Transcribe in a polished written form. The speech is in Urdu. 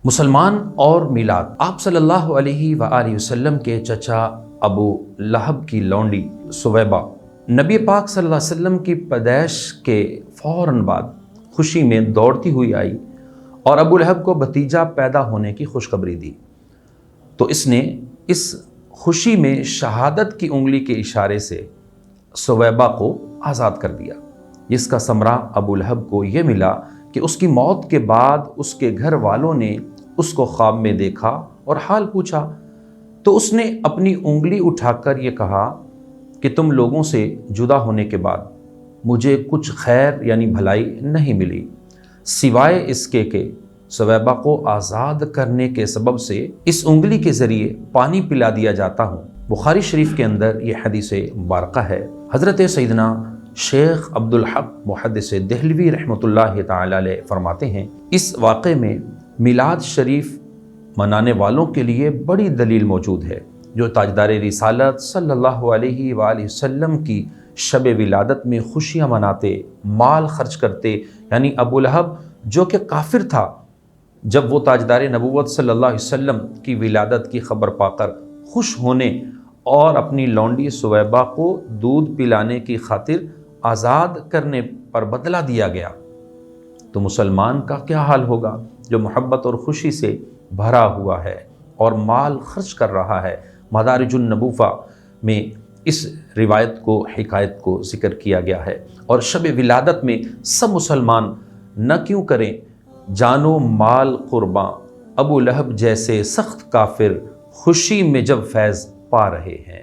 مسلمان اور میلاد۔ آپ صلی اللہ علیہ وآلہ وسلم کے چچا ابو لہب کی لونڈی سویبہ نبی پاک صلی اللہ علیہ وسلم کی پیدائش کے فوراً بعد خوشی میں دوڑتی ہوئی آئی اور ابو لہب کو بھتیجا پیدا ہونے کی خوشخبری دی، تو اس نے اس خوشی میں شہادت کی انگلی کے اشارے سے سویبہ کو آزاد کر دیا، جس کا ثمرہ ابو لہب کو یہ ملا کہ اس کی موت کے بعد اس کے گھر والوں نے اس کو خواب میں دیکھا اور حال پوچھا، تو اس نے اپنی انگلی اٹھا کر یہ کہا کہ تم لوگوں سے جدا ہونے کے بعد مجھے کچھ خیر یعنی بھلائی نہیں ملی سوائے اس کے کہ سویبہ کو آزاد کرنے کے سبب سے اس انگلی کے ذریعے پانی پلا دیا جاتا ہوں۔ بخاری شریف کے اندر یہ حدیث مبارکہ ہے۔ حضرت سیدنا شیخ عبدالحق محدث دہلوی رحمۃ اللہ تعالی علیہ فرماتے ہیں، اس واقعے میں میلاد شریف منانے والوں کے لیے بڑی دلیل موجود ہے، جو تاجدار رسالت صلی اللہ علیہ وآلہ وسلم کی شب ولادت میں خوشیاں مناتے، مال خرچ کرتے، یعنی ابو لہب جو کہ کافر تھا، جب وہ تاجدار نبوت صلی اللہ علیہ وسلم کی ولادت کی خبر پا کر خوش ہونے اور اپنی لونڈی سویبہ کو دودھ پلانے کی خاطر آزاد کرنے پر بدلہ دیا گیا، تو مسلمان کا کیا حال ہوگا جو محبت اور خوشی سے بھرا ہوا ہے اور مال خرچ کر رہا ہے۔ مدارج النبوہ میں اس روایت کو، حکایت کو ذکر کیا گیا ہے، اور شب ولادت میں سب مسلمان نہ کیوں کریں جان و مال قرباں، ابو لہب جیسے سخت کافر خوشی میں جب فیض پا رہے ہیں۔